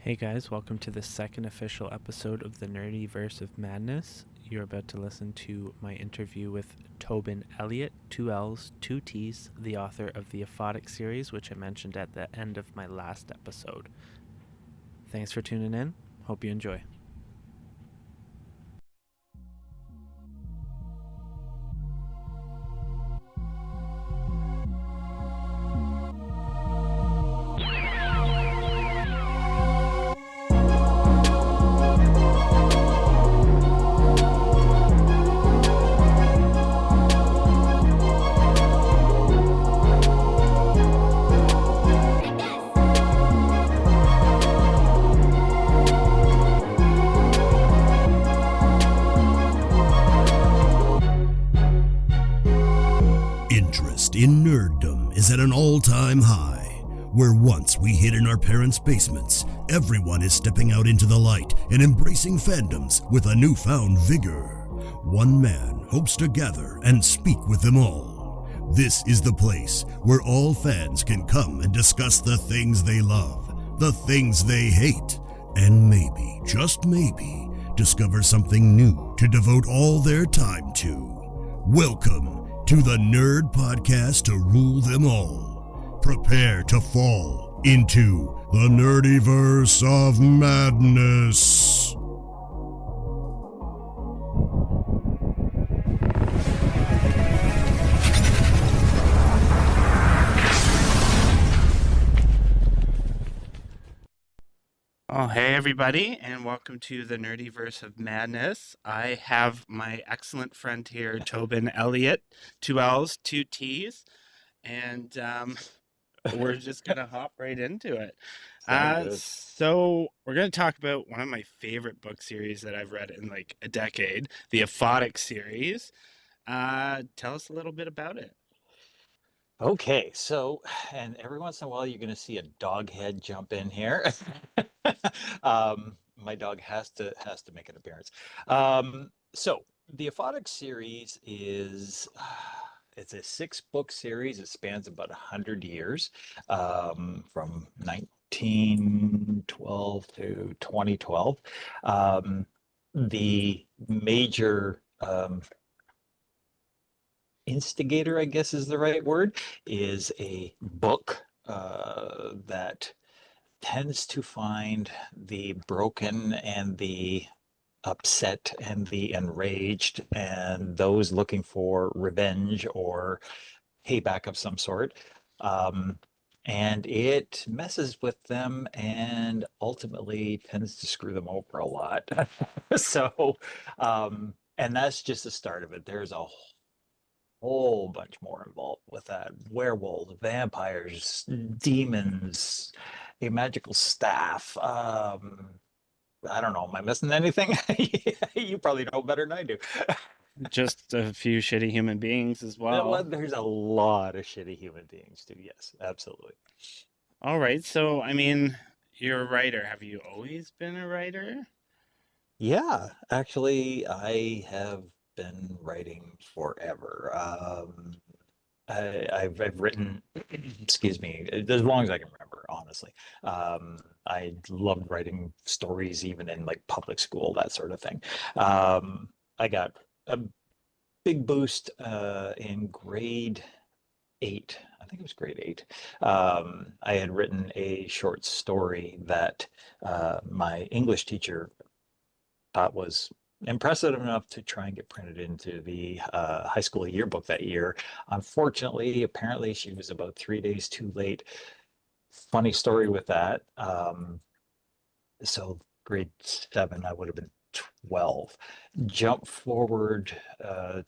Hey guys, welcome to the second official episode of the Nerdyverse of Madness. You're about to listen to my interview with Tobin Elliott, 2 L's, 2 T's, the author of the Aphotic series, which I mentioned at the end of my last episode. Thanks for tuning in. Hope you enjoy. Interest in nerddom is at an all-time high. Where once we hid in our parents' basements, everyone is stepping out into the light and embracing fandoms with a newfound vigor. One man hopes to gather and speak with them all. This is the place where all fans can come and discuss the things they love, the things they hate, and maybe, just maybe, discover something new to devote all their time to. Welcome to the Nerd Podcast to rule them all. Prepare to fall into the Nerdyverse of Madness. Oh, hey everybody, and welcome to the Nerdyverse of Madness. I have my excellent friend here, Tobin Elliott, 2 L's, 2 T's, and we're just gonna hop right into it. So we're gonna talk about one of my favorite book series that I've read in like a decade, the Aphotic series. Tell us a little bit about it. Okay, so, and every once in a while you're going to see a dog head jump in here. My dog has to make an appearance. So the Aphotic series is it's a 6-book series. It spans about 100 years, from 1912 to 2012. The major instigator, I guess is the right word, is a book that tends to find the broken and the upset and the enraged and those looking for revenge or payback of some sort. And it messes with them and ultimately tends to screw them over a lot. So, and that's just the start of it. There's a whole bunch more involved with that. Werewolves, vampires, demons, a magical staff. I don't know. Am I missing anything? You probably know better than I do. Just a few shitty human beings as well. There's a lot of shitty human beings too. Yes, absolutely. All right, so I mean, you're a writer. Have you always been a writer? Yeah, actually, I have been writing forever. I've written, excuse me, as long as I can remember, honestly. I loved writing stories, even in like public school, that sort of thing. I got a big boost in grade 8. I think it was grade 8. I had written a short story that my English teacher thought was impressive enough to try and get printed into the high school yearbook that year. Unfortunately, apparently she was about 3 days too late. Funny story with that. So grade 7, I would have been 12. Jump forward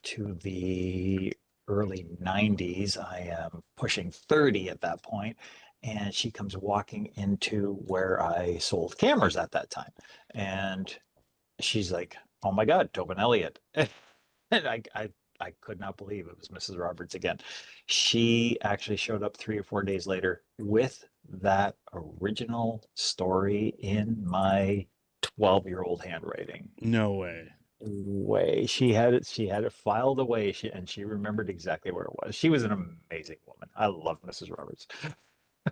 to the early 90s. I am pushing 30 at that point, and she comes walking into where I sold cameras at that time. And she's like, "Oh my God, Tobin Elliott." And I could not believe it was Mrs. Roberts again. She actually showed up 3 or 4 days later with that original story in my 12-year-old handwriting. No way. She had it filed away. She remembered exactly where it was. She was an amazing woman. I love Mrs. Roberts.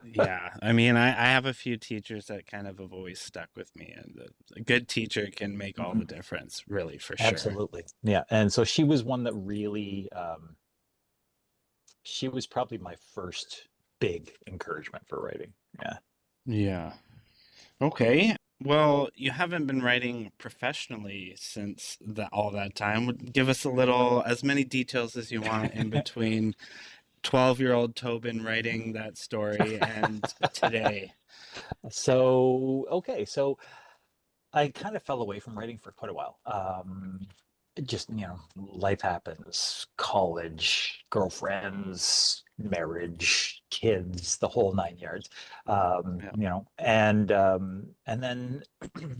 Yeah, I mean, I have a few teachers that kind of have always stuck with me, and a good teacher can make all the Mhm. difference, really, for sure. Absolutely. Yeah. And so she was one that really, she was probably my first big encouragement for writing. Yeah. Yeah. Okay. Well, you haven't been writing professionally since all that time. Give us a little, as many details as you want in between 12-year-old Tobin writing that story and today. So, okay. So I kind of fell away from writing for quite a while. Just, life happens, college, girlfriends, marriage, kids, the whole 9 yards. Yeah. And then,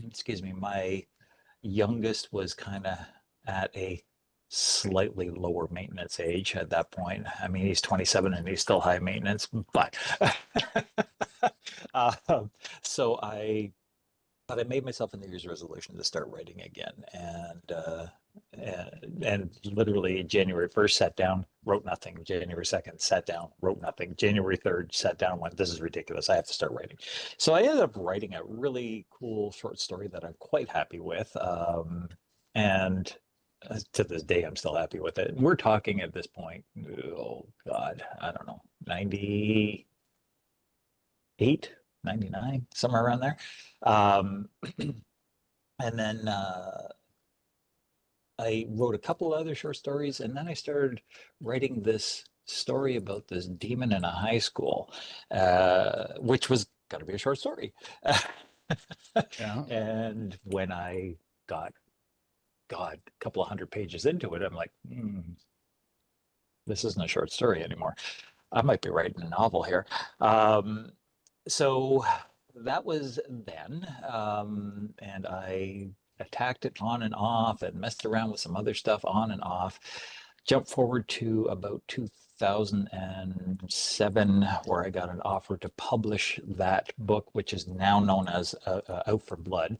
excuse me, my youngest was kind of at a slightly lower maintenance age at that point. I mean, he's 27 and he's still high maintenance, but um, so I made myself a New Year's resolution to start writing again, and literally January 1st sat down, wrote nothing. January 2nd sat down, wrote nothing. January 3rd sat down, went, this is ridiculous. I have to start writing. So I ended up writing a really cool short story that I'm quite happy with, and to this day I'm still happy with it. We're talking at this point, oh God, I don't know, 98, 99, somewhere around there. Um, and then I wrote a couple other short stories, and then I started writing this story about this demon in a high school, which was going to be a short story. Yeah. And when I got, God, a couple of hundred pages into it, I'm like, this isn't a short story anymore. I might be writing a novel here. Um, so that was then, and I attacked it on and off and messed around with some other stuff on and off. Jump forward to about 2007, where I got an offer to publish that book, which is now known as Out for Blood,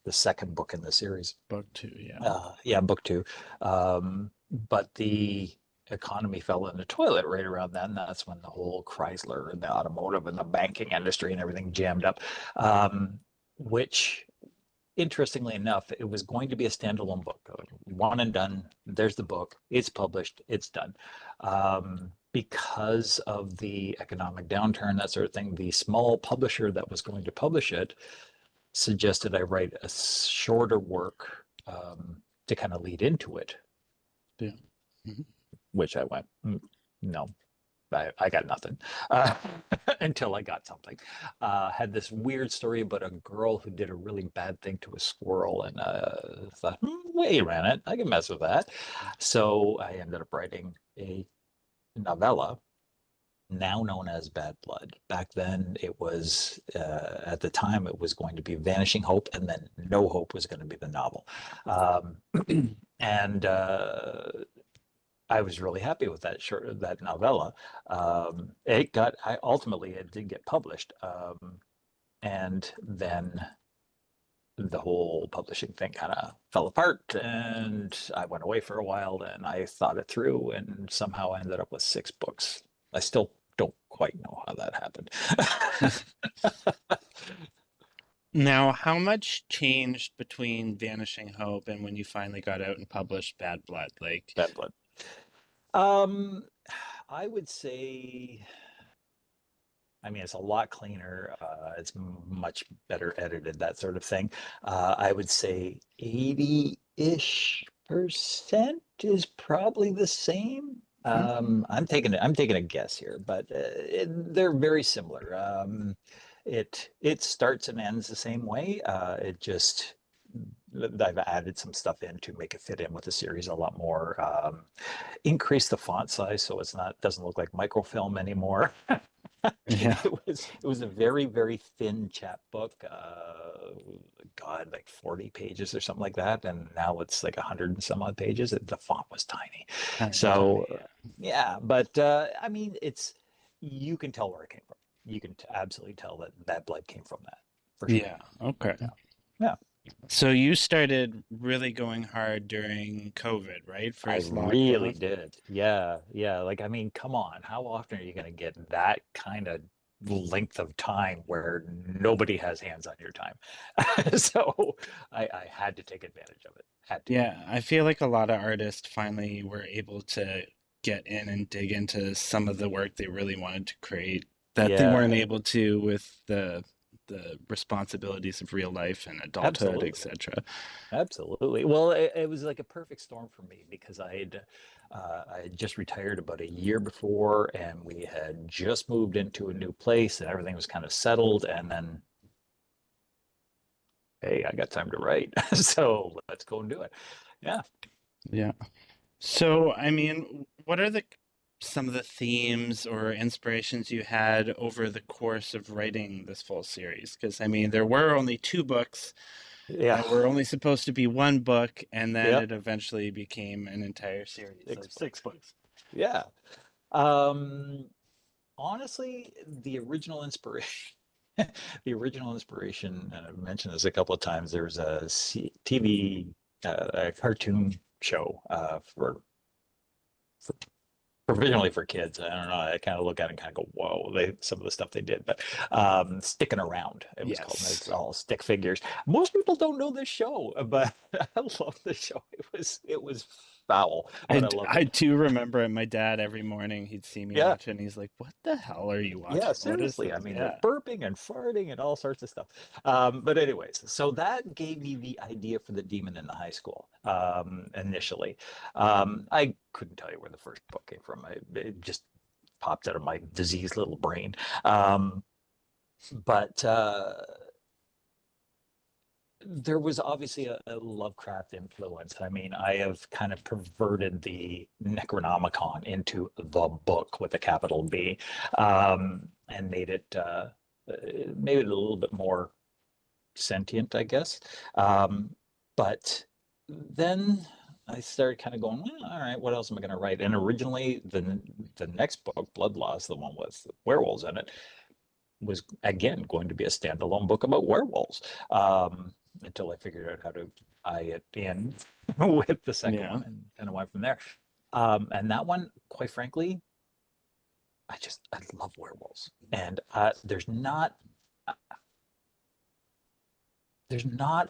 the second book in the series. Book two. Yeah. Yeah, book two. But the economy fell in the toilet right around then. That's when the whole Chrysler and the automotive and the banking industry and everything jammed up. Which, interestingly enough, it was going to be a standalone book. One and done. There's the book. It's published. It's done. Because of the economic downturn, that sort of thing, the small publisher that was going to publish it suggested I write a shorter work to kind of lead into it, Yeah. Mhm. which I went, no, I got nothing uh, until I got something. Had this weird story about a girl who did a really bad thing to a squirrel, and thought, wait a minute, I can mess with that. So I ended up writing a novella now known as Bad Blood. Back then, it was, at the time, it was going to be Vanishing Hope, and then No Hope was going to be the novel. Um, and I was really happy with that novella. Ultimately, it did get published. And then the whole publishing thing kind of fell apart, and I went away for a while, and I thought it through, and somehow I ended up with 6 books. I still don't quite know how that happened. Now, how much changed between Vanishing Hope and when you finally got out and published Bad Blood? Like, Bad Blood. Um, I would say, I mean, it's a lot cleaner. It's much better edited, that sort of thing. I would say 80-ish% is probably the same. okay. I'm taking a guess here, but they're very similar. It starts and ends the same way. It just I've added some stuff in to make it fit in with the series a lot more. Increase the font size so doesn't look like microfilm anymore. Yeah. It was a very, very thin chapbook. God, like 40 pages or something like that, and now it's like 100 and some odd pages. The font was tiny. Tiny, So tiny. yeah, but I mean, you can tell where it came from. You can absolutely tell that blood came from that for sure. Yeah. Okay. Yeah, yeah. So you started really going hard during COVID, right? I First really lockdown. did. Yeah, yeah. Like, I mean, come on. How often are you going to get that kind of length of time where nobody has hands on your time? So I had to take advantage of it. Had to. Yeah, I feel like a lot of artists finally were able to get in and dig into some of the work they really wanted to create that they weren't Yeah, able to with the responsibilities of real life and adulthood, absolutely. etc. Absolutely. Well, it was like a perfect storm for me because I had just retired about a year before, and we had just moved into a new place, and everything was kind of settled. And then, hey, I got time to write, so let's go and do it. Yeah. Yeah. So, I mean, what are the some of the themes or inspirations you had over the course of writing this full series? Because I mean, there were only two books Yeah. that were only supposed to be one book, and then Yep. it eventually became an entire series Six of six books. books. Yeah. Um, Honestly, the original inspiration, the original inspiration, and I've mentioned this a couple of times, there was TV, a cartoon show for provisionally for kids. I don't know. I kind of look at it and kind of go, "Whoa!" Some of the stuff they did, but sticking around, it was called. Yes. It's all stick figures. Most people don't know this show, but I love the show. It was foul, but I loved I it. do remember it. My dad every morning he'd see me Yeah, watch it and he's like, "What the hell are you yeah, watching? What is seriously. I this?" mean, they're Yeah. burping and farting and all sorts of stuff. But anyways, so that gave me the idea for the demon in the high school initially. I couldn't tell you where the first book came from. It just popped out of my diseased little brain. Um, but there was obviously a Lovecraft influence. I mean, I have kind of perverted the Necronomicon into the book with a capital B, and made it a little bit more sentient, I guess. But then I started kind of going, well, all right, what else am I going to write? And originally, the next book, Blood Loss, the one with werewolves in it, was again going to be a standalone book about werewolves, until I figured out how to tie it in with the second Yeah. one, and kind of went from there. And that one, quite frankly, I love werewolves, and there's not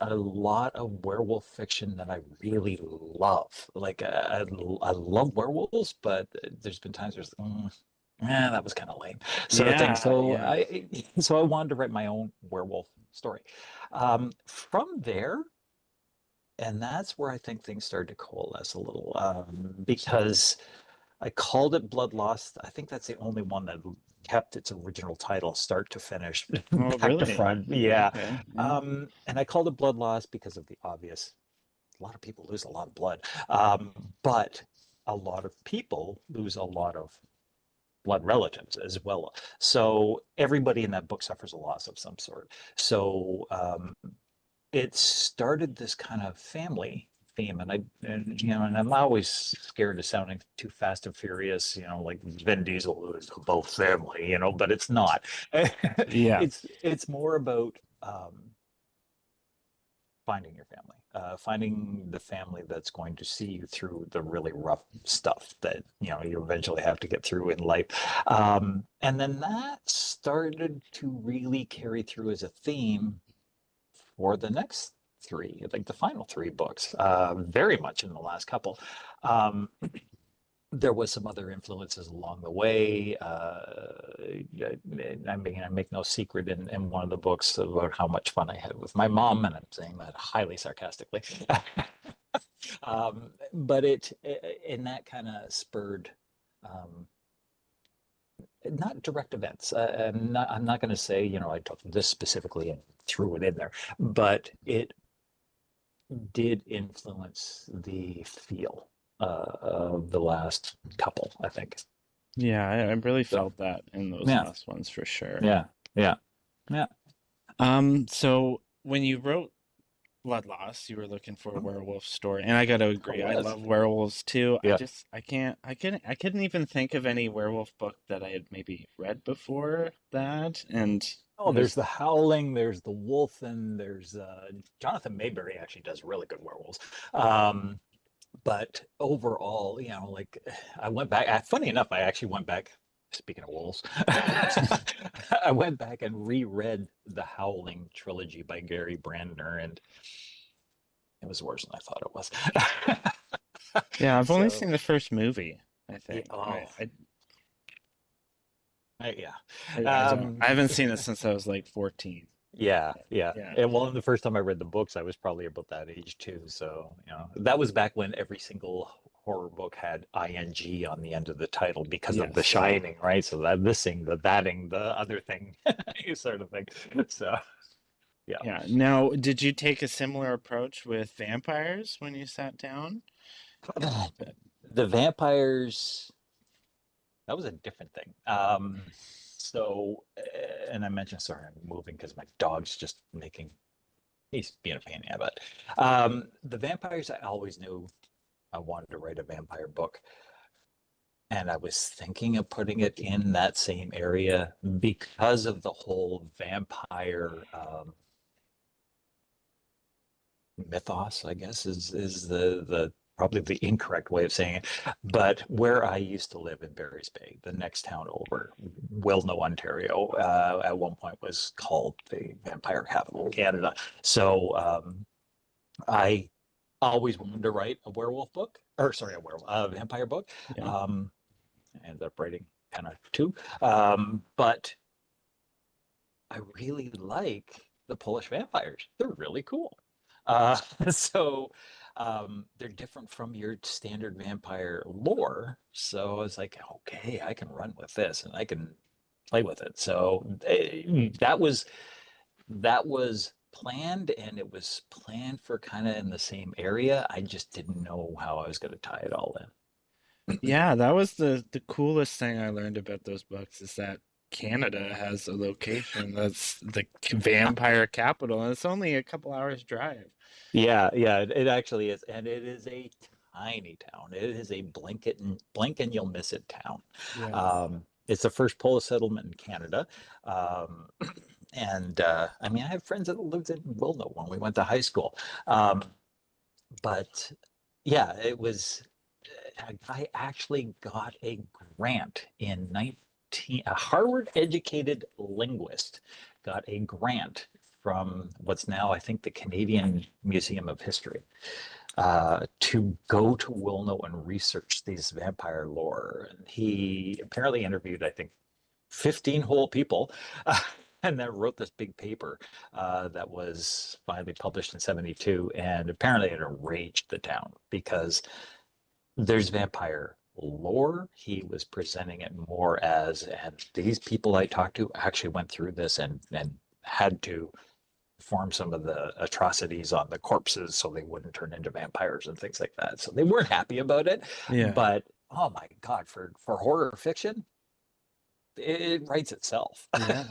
a lot of werewolf fiction that I really love. Like I love werewolves, but there's been times there's that was kind of lame, sort of thing. Yeah, So yeah. I wanted to write my own werewolf story. From there, and that's where I think things started to coalesce a little, because I called it Blood Lost. I think that's the only one that kept its original title, start to finish, Oh, back to really? front. Yeah. Okay. Yeah. And I called it Blood Lost because of the obvious. A lot of people lose a lot of blood, but a lot of people lose a lot of blood relatives as well. So everybody in that book suffers a loss of some sort. So it started this kind of family theme, and I'm always scared of sounding too fast and furious, like Vin Diesel, who is about family, but it's not. Yeah. It's more about finding your family, finding the family that's going to see you through the really rough stuff that you eventually have to get through in life. And then that started to really carry through as a theme for the next three, like the final three books, very much in the last couple. Um, there was some other influences along the way. I make no secret in one of the books about how much fun I had with my mom, and I'm saying that highly sarcastically. But and that kind of spurred, um, not direct events. I'm not going to say, I took this specifically and threw it in there, but it did influence the feel of the last couple, I think. Yeah, I really So felt that in those yeah, last ones for sure. yeah, yeah, yeah. So when you wrote Blood Loss, you were looking for a werewolf story, and I got to I agree, I was. love werewolves too. Yeah. I couldn't even think of any werewolf book that I had maybe read before that, and Oh, It there's was the Howling, there's the Wolf, and there's Jonathan Mayberry actually does really good werewolves. Um, but overall, like I went back. Funny enough, I actually went back. Speaking of wolves, I went back and reread the Howling trilogy by Gary Brandner, and it was worse than I thought it was. yeah. I've only So, seen the first movie. I yeah, think. oh, yeah. I don't. Um, I haven't seen it since I was like 14. Yeah, yeah. Yeah. And well, the first time I read the books, I was probably about that age too. So, that was back when every single horror book had ing on the end of the title because of The Yes. Shining, right? So that this thing, the thating, the other thing, sort of thing. So, yeah. Yeah. Now, did you take a similar approach with vampires when you sat down? The vampires, that was a different thing. So, and I mentioned, sorry, I'm moving because my dog's just he's being a pain in the butt. The vampires, I always knew I wanted to write a vampire book. And I was thinking of putting it in that same area because of the whole vampire mythos, I guess is the probably the incorrect way of saying it. But where I used to live in Barry's Bay, the next town over, Wilno, Ontario, at one point was called the vampire capital of Canada. So I always wanted to write a werewolf book, or sorry, a vampire book. Yeah. Um, I ended up writing kind of two, but I really like the Polish vampires. They're really cool. Uh, so they're different from your standard vampire lore. So I was like, okay, I can run with this and I can play with it. So that was planned, and it was planned for kind of in the same area. I just didn't know how I was going to tie it all in. Yeah, that was the coolest thing I learned about those books is that Canada has a location that's the vampire capital, and it's only a couple hours drive. Yeah, yeah, it actually is, and it is a tiny town. It is a blink and you'll miss it town. Yeah. It's the first Polish settlement in Canada, um, and I mean, I have friends that lived in Wilno when we went to high school, um, but yeah, it was. I actually got a grant in 19. A Harvard-educated linguist got a grant from what's now, I think, the Canadian Museum of History to go to Wilno and research these vampire lore. And he apparently interviewed, I think, 15 whole people. And then wrote this big paper that was finally published in 72. And apparently it enraged the town because there's vampire lore. He was presenting it more as, and these people I talked to actually went through this and had to perform some of the atrocities on the corpses so they wouldn't turn into vampires and things like that. So they weren't happy about it. Yeah. But oh my God, for horror fiction, it writes itself. Yeah.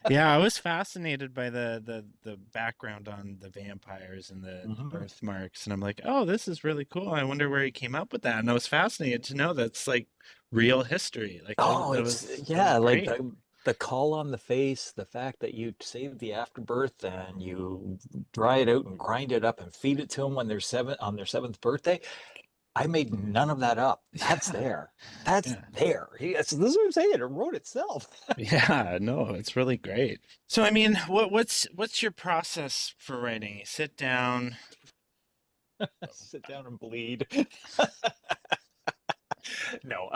Yeah, I was fascinated by the background on the vampires and the Mhm. birthmarks, and I'm like, "Oh, this is really cool. I wonder where he came up with that." And I was fascinated to know that's like real history. Like Oh, that was yeah, like great. the call on the face, the fact that you save the afterbirth and you dry it out and grind it up and feed it to them when they're on their seventh birthday. I made none of that up. That's Yeah. there. That's Yeah. there. This is what I'm saying. It wrote itself. Yeah, no, it's really great. So I mean, what's your process for writing? You sit down. Sit down and bleed. No.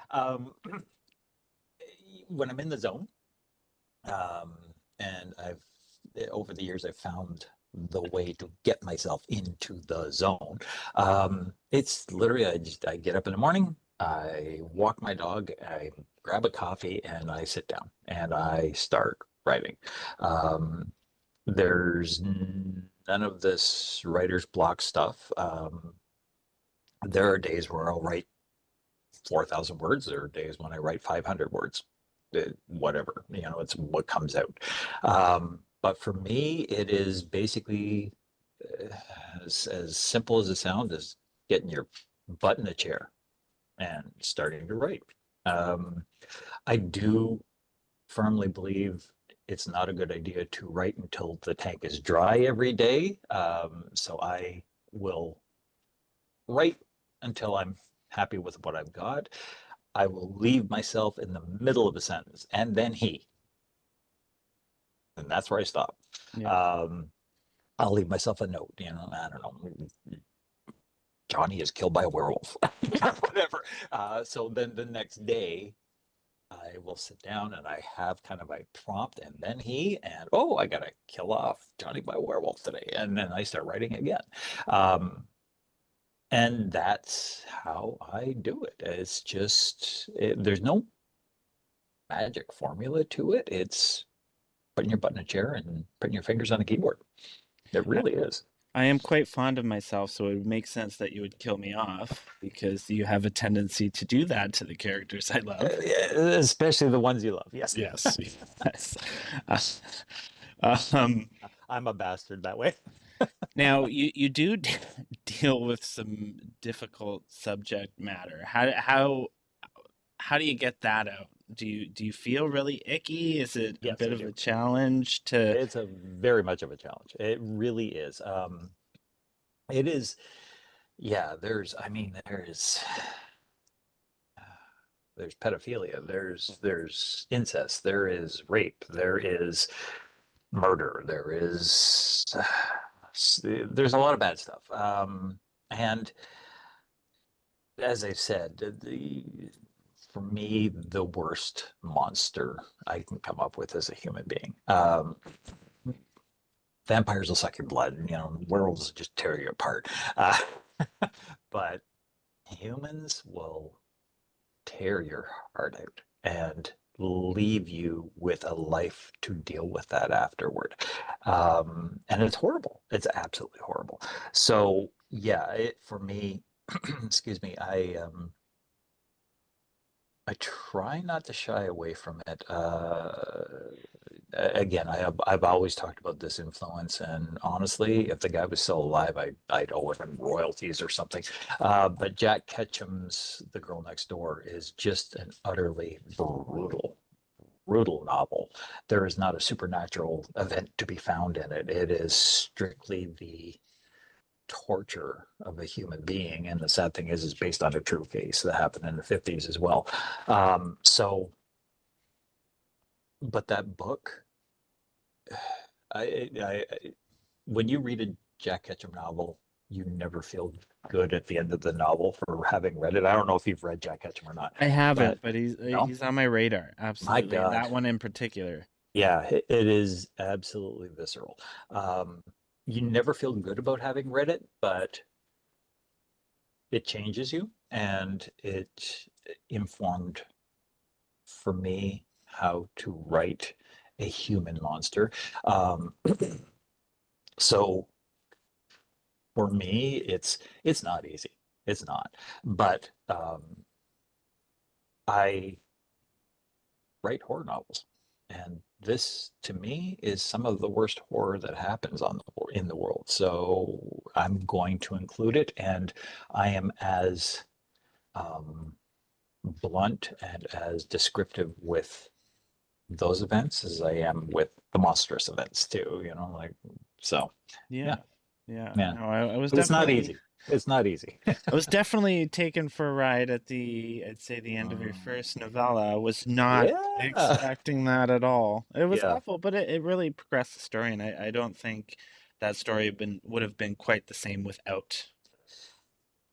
Um, when I'm in the zone, and over the years I've found the way to get myself into the zone. It's literally I get up in the morning, I walk my dog, I grab a coffee, and I sit down and I start writing. Um, there's none of this writer's block stuff. There are days where I'll write 4,000 words. There are days when I write 500 words. Whatever, it's what comes out. But for me, it is basically uh, as simple as it sounds, as getting your butt in a chair and starting to write. Um, I do firmly believe it's not a good idea to write until the tank is dry every day. So I will write until I'm happy with what I've got. I will leave myself in the middle of a sentence, and then and that's where I stop. Yeah. Um, I'll leave myself a note, I don't know, Johnny is killed by a werewolf, whatever. So then the next day, I will sit down and I have kind of a prompt, and then oh, I gotta kill off Johnny by a werewolf today, and then I start writing again. Um, and that's how I do it. It's just there's no magic formula to it. It's putting your butt in a chair and putting your fingers on a keyboard. It I, really is. I am quite fond of myself, so it would make sense that you would kill me off because you have a tendency to do that to the characters I love. Especially the ones you love. Yes. Yes. Yes. Um, I'm a bastard that way. Now you do deal with some difficult subject matter. How do you get that out? Do you feel really icky? Is it a Yes, bit I of a do. challenge to It's a very much of a challenge. It really is. It is, yeah, I mean, there's pedophilia, there's incest, there is rape, there is murder, there's a lot of bad stuff. And as I said, for me, the worst monster I can come up with is a human being. Vampires will suck your blood, werewolves will just tear you apart. Uh, but humans will tear your heart out and leave you with a life to deal with that afterward. And it's horrible. It's absolutely horrible. So yeah, for me, excuse me, I try not to shy away from it. Again, I've always talked about this influence, and honestly, if the guy was still alive, I'd owe him royalties or something. But Jack Ketchum's The Girl Next Door is just an utterly brutal novel. There is not a supernatural event to be found in it. It is strictly the torture of a human being. And the sad thing is based on a true case that happened in the 50s as well. So, but that book, I when you read a Jack Ketchum novel, you never feel good at the end of the novel for having read it. I don't know if you've read Jack Ketchum or not, I but haven't, but he's no, he's on my radar. my Absolutely. God, That one in particular. yeah, it is absolutely visceral. Um, you never feel good about having read it, but it changes you, and it informed for me how to write a human monster. Um, so for me, it's not easy. It's not, but I write horror novels, and this to me is some of the worst horror that happens in the world. So I'm going to include it, and I am as um, blunt and as descriptive with those events as I am with the monstrous events too, like so yeah, Yeah. Yeah. yeah. No, I was But it's not definitely easy. It's not easy. I was definitely taken for a ride at I'd say the end of your Mm, first novella. I was not yeah. expecting that at all. It was Yeah. awful, but it really progressed the story, and I don't think that story would have been quite the same without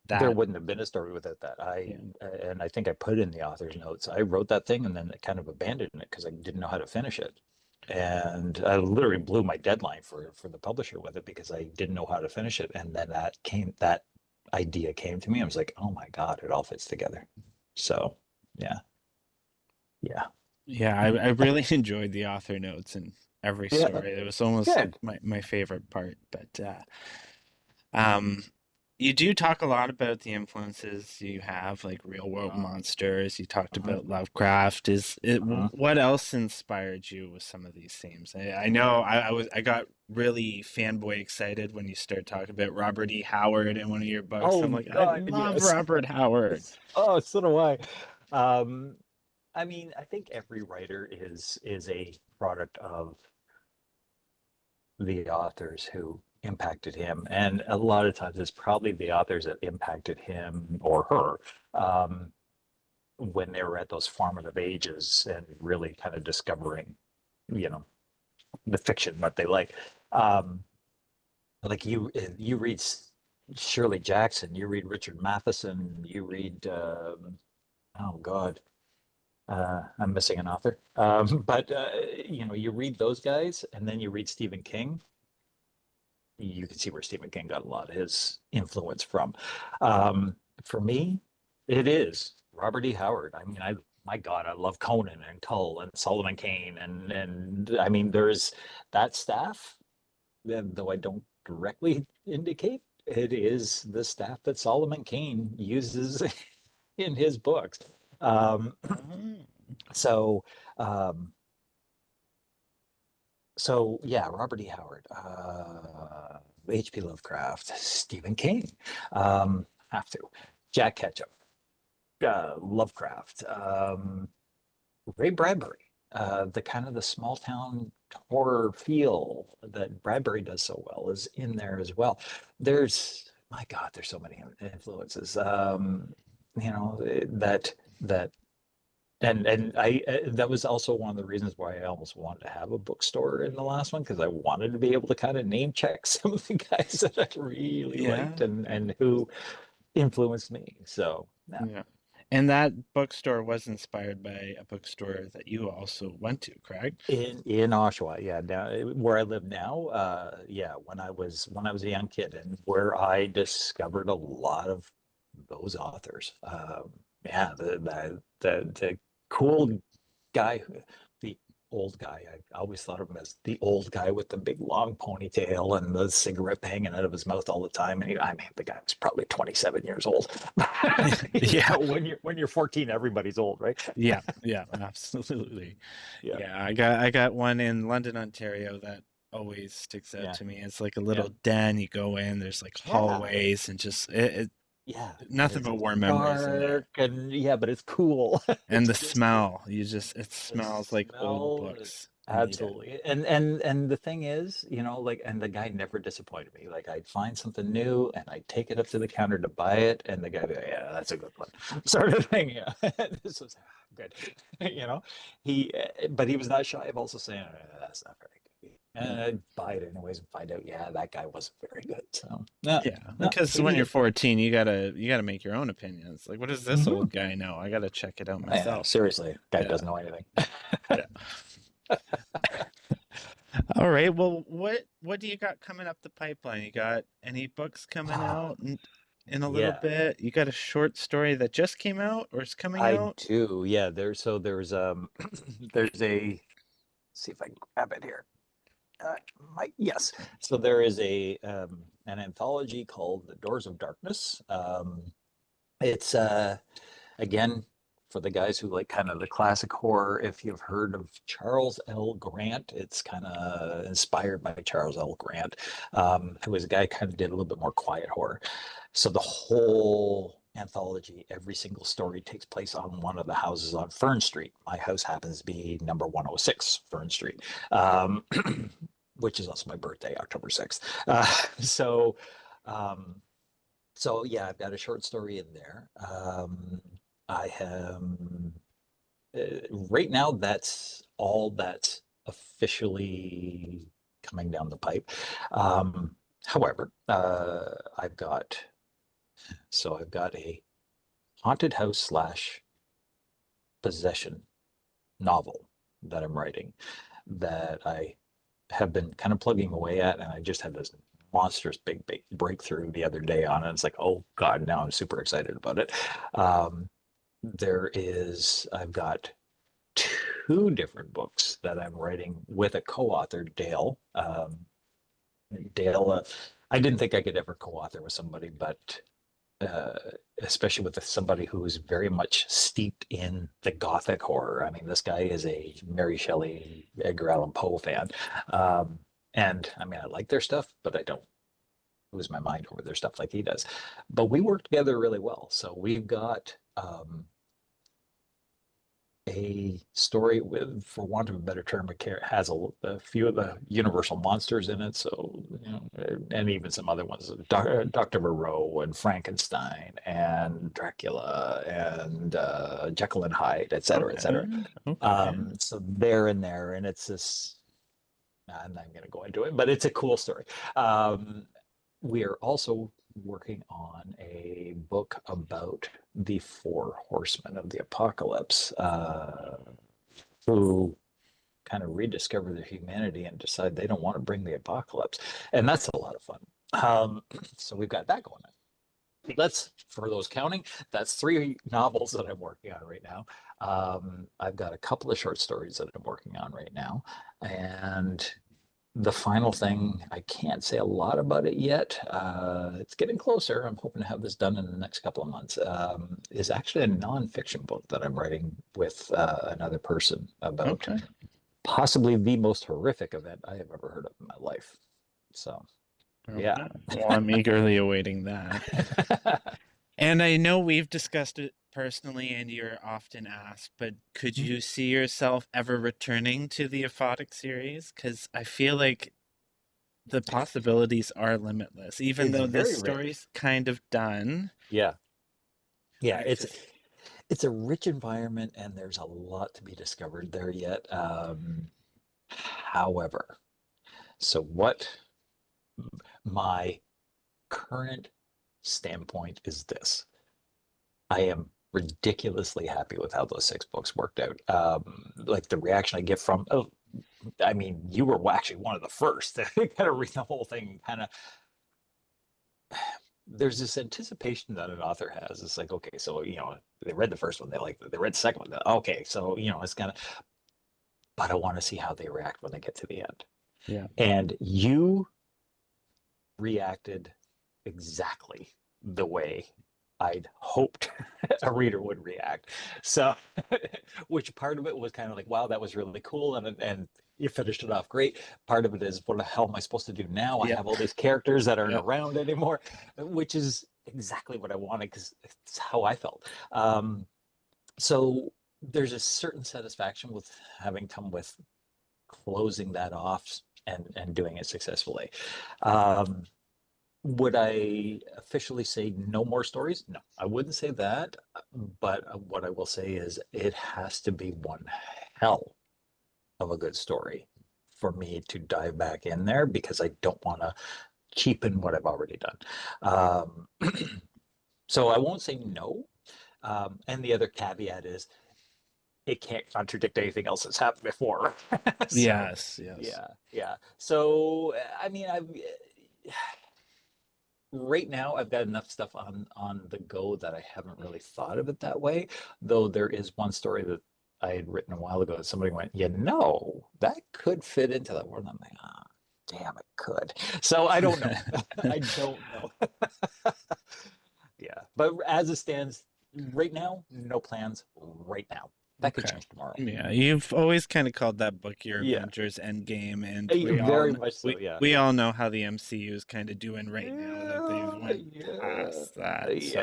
There that. wouldn't have been a story without that. Yeah. And I think I put in the author's notes. I wrote that thing and then I kind of abandoned it because I didn't know how to finish it. And I literally blew my deadline for the publisher with it because I didn't know how to finish it. And then that idea came to me. I was like, oh my God, it all fits together. So yeah, yeah, Yeah, I really enjoyed the author notes in every yeah. story. It was almost Good. my favorite part. But um, you do talk a lot about the influences you have, like real world Uh, monsters. You talked uh, about Lovecraft. uh, What else inspired you with some of these themes? I know I got really fanboy excited when you started talking about Robert E. Howard in one of your books. I'm oh like, I God, love yes. Robert Howard. Oh, so do I. Um, I mean, I think every writer is a product of the authors who impacted him, and a lot of times it's probably the authors that impacted him or her when they were at those formative ages and really kind of discovering, you know, the fiction what they um like you read Shirley Jackson, you read Richard Matheson, you read oh god, I'm missing an author, but you know, you read those guys and then you read Stephen King. You can see where Stephen King got a lot of his influence from. um for me, it is Robert E. Howard. I mean, I my God, I love Conan and Cull and Solomon Kane, and I mean, there's that staff, though I don't directly indicate, it is the staff that Solomon Kane uses in his books. Um, Oh. so, um, so yeah, Robert E. Howard, H.P. Lovecraft, Stephen King, have to, Jack Ketchum, Lovecraft, Ray Bradbury, the kind of the small town horror feel that Bradbury does so well is in there as well. There's, my God, there's so many influences. You know, that and I that was also one of the reasons why I almost wanted to have a bookstore in the last one, because I wanted to be able to kind of name check some of the guys that I really liked Yeah. and who influenced me. So yeah. Yeah. And that bookstore was inspired by a bookstore that you also went to, correct? In Oshawa, yeah, now where I live now, yeah, when I was a young kid, and where I discovered a lot of those authors. Yeah, the cool guy, the old guy. I always thought of him as the old guy with the big long ponytail and the cigarette hanging out of his mouth all the time. And I mean, the guy was probably 27 years old. You Yeah. know, when you're 14, everybody's old, right? Yeah. Yeah. Absolutely. Yeah, Yeah. I got one in London, Ontario that always sticks out yeah, to me. It's like a yeah, little den. You go in, there's like yeah. hallways and just Yeah, and nothing it's but warm memories in there. dark and yeah, but it's cool. And It's the just smell, it the smells like old smell. books. You need it. Absolutely. And the thing is, you know, like, and the guy never disappointed me. Like, I'd find something new and I'd take it up to the counter to buy it, and the guy would go, yeah, that's a good one. Sort of thing. Yeah. This was good. You know, but he was not shy of also saying, that's not very good. And I'd buy it anyways and find out, yeah, that guy wasn't very good. So, no, Yeah, no, because when you're 14, you gotta make your own opinions. Like, what does this hmm old guy know? I gotta check it out yeah, myself. seriously, guy Yeah, doesn't know anything. yeah. All right. Well, what do you got coming up the pipeline? You got any books coming out in a little Yeah, bit? You got a short story that just came out or is coming I out? do. Yeah, there's there's a, see if I can grab it here. Yes. So there is a an anthology called The Doors of Darkness. It's again, for the guys who like kind of the classic horror, if you've heard of Charles L. Grant, it's kind of inspired by Charles L. Grant, who was a guy kind of did a little bit more quiet horror. So the whole anthology, every single story takes place on one of the houses on Fern Street. My house happens to be number 106 Fern Street, um, which is also my birthday, October 6th. So, um, so yeah, I've got a short story in there. I have right now, that's all that's officially coming down the pipe. However, I've got a haunted house slash possession novel that I'm writing that I have been kind of plugging away at, and I just had this monstrous big breakthrough the other day on it. It's like, oh God, now I'm super excited about it. Um, I've got two different books that I'm writing with a co-author, Dale. Dale, I didn't think I could ever co-author with somebody, but uh, especially with somebody who is very much steeped in the gothic horror. I mean, this guy is a Mary Shelley, Edgar Allan Poe fan. Um, and I mean, I like their stuff, but I don't lose my mind over their stuff like he does. But we work together really well. So we've got a story with, for want of a better term, has a few of the universal monsters in it. So, and even some other ones, Dr. Moreau and Frankenstein and Dracula and Jekyll and Hyde, et cetera, et cetera. Okay. Okay. So they're in there, and it's this. I'm not going to go into it, but it's a cool story. Um, we are also working on a book about the four horsemen of the apocalypse, who kind of rediscover their humanity and decide they don't want to bring the apocalypse. And that's a lot of fun. So we've got that going on. That's, for those counting, that's three novels that I'm working on right now. I've got a couple of short stories that I'm working on right now. And the final thing, I can't say a lot about it yet. It's getting closer. I'm hoping to have this done in the next couple of months. Is actually a nonfiction book that I'm writing with another person about Okay. possibly the most horrific event I have ever heard of in my life. So, yeah. Okay. Well, I'm eagerly awaiting that. And I know we've discussed it personally, and you're often asked, but could you see yourself ever returning to the Aphotic series? Because I feel like the possibilities are limitless, even It's though this very rich. story's kind of done. Yeah. Yeah, I just, it's a rich environment and there's a lot to be discovered there yet. However, so what my current standpoint is this. I am ridiculously happy with how those six books worked out. Like the reaction I get from, oh, I mean, you were actually one of the first to kind of read the whole thing. Kind of, there's this anticipation that an author has. It's like, okay, so they read the first one, they liked it. They read the second one, okay, so it's kind of, but I want to see how they react when they get to the end. yeah. And you reacted exactly the way I'd hoped a reader would react. So, which part of it was kind of like, wow, that was really cool, and you finished it off great. Part of it is, what the hell am I supposed to do now? I Yep. have all these characters that aren't Yep. around anymore, which is exactly what I wanted because it's how I felt. So there's a certain satisfaction with having come with closing that off and doing it successfully. Um, would I officially say no more stories? No, I wouldn't say that. But what I will say is it has to be one hell of a good story for me to dive back in there because I don't want to cheapen what I've already done. So I won't say no. And the other caveat is it can't contradict anything else that's happened before. So, Yes. Yes. yeah, yeah. So, I mean, I've right now I've got enough stuff on the go that I haven't really thought of it that way. Though there is one story that I had written a while ago that somebody went, that could fit into that world. I'm like, ah, damn, it could. So I don't know. I don't know. Yeah, but as it stands right now, no plans right now. That could Okay. change tomorrow. Yeah, you've always kind of called that book your Yeah, Avengers Endgame, and we all very much so. Yeah. we all know how the MCU is kind of doing right now that they've Yeah, went yeah, past that. So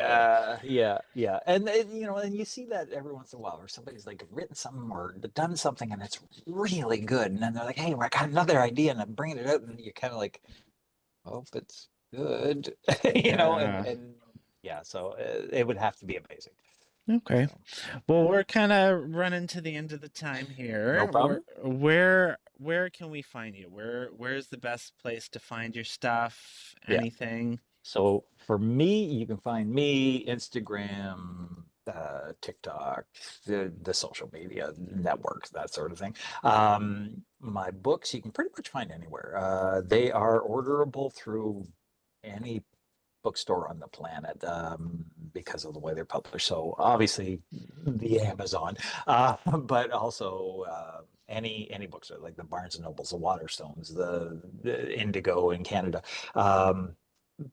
yeah. And and you see that every once in a while, where somebody's like written something or done something, and it's really good, and then they're like, "Hey, I got another idea," and I'm bringing it out, and you're kind of like, "Hope it's good," yeah. and yeah. So it would have to be amazing. Okay. So Well, yeah, we're kind of running to the end of the time no here. problem. Where can we find you? Where's the best place to find your stuff? Yeah. Anything? So for me, you can find me Instagram, TikTok, the social media networks, that sort of thing. My books you can pretty much find anywhere. They are orderable through any bookstore on the planet because of the way they're published. So obviously the Amazon, but also any bookstore like the Barnes and Nobles, the Waterstones, the Indigo in Canada. Um,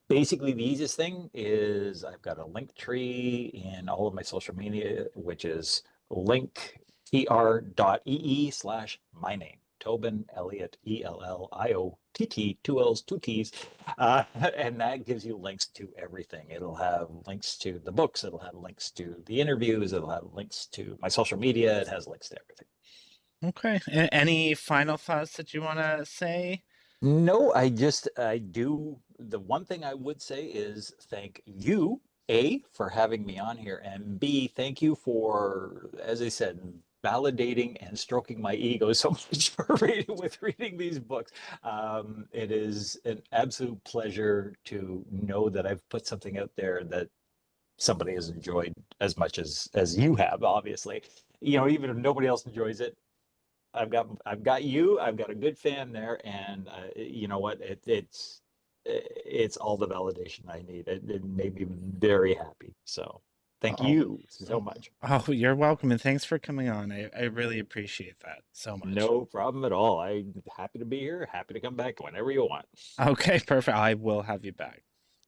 Basically, the easiest thing is I've got a link tree in all of my social media, which is linktr.ee/my name, Tobin Elliott, Elliott, two L's, two T's. And that gives you links to everything. It'll have links to the books, it'll have links to the interviews, it'll have links to my social media, it has links to everything. Okay. Any final thoughts that you want to say? No, I do. The one thing I would say is thank you, A, for having me on here, and B, thank you for, as I said, validating and stroking my ego so much for reading these books. It is an absolute pleasure to know that I've put something out there that somebody has enjoyed as much as you have, obviously. You know, even if nobody else enjoys it, I've got you. I've got a good fan there, and you know what? It's all the validation I need. It made me very happy. So thank Oh, you so much. oh, you're welcome, and thanks for coming on. I really appreciate that so much. No problem at all. I'm happy to be here. Happy to come back whenever you want. Okay, perfect. I will have you back.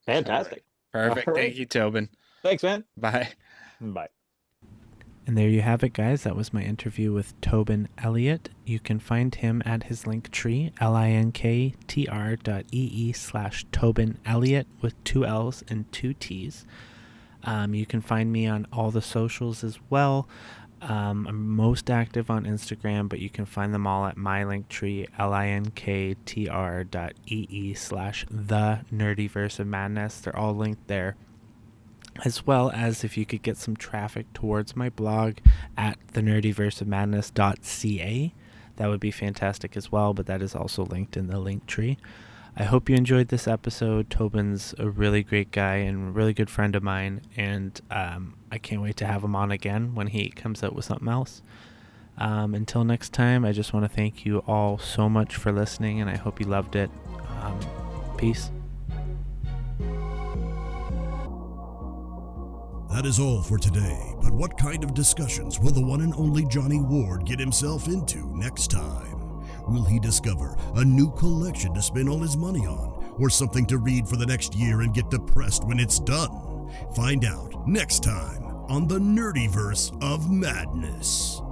Fantastic. Perfect. All Thank right. you, Tobin. Thanks, man. Bye. Bye. And there you have it, guys. That was my interview with Tobin Elliott. You can find him at his link tree, linktr.ee/Tobin Elliott with 2 L's and 2 T's. You can find me on all the socials as well. I'm most active on Instagram, but you can find them all at my link tree, linktr.ee/the Nerdyverse of Madness. They're all linked there. As well as if you could get some traffic towards my blog at thenerdyverseofmadness.ca, that would be fantastic as well, but that is also linked in the link tree. I hope you enjoyed this episode. Tobin's a really great guy and a really good friend of mine, and I can't wait to have him on again when he comes out with something else. Until next time, I just want to thank you all so much for listening, and I hope you loved it. Peace. That is all for today, but what kind of discussions will the one and only Johnny Ward get himself into next time? Will he discover a new collection to spend all his money on, or something to read for the next year and get depressed when it's done? Find out next time on the Nerdyverse of Madness.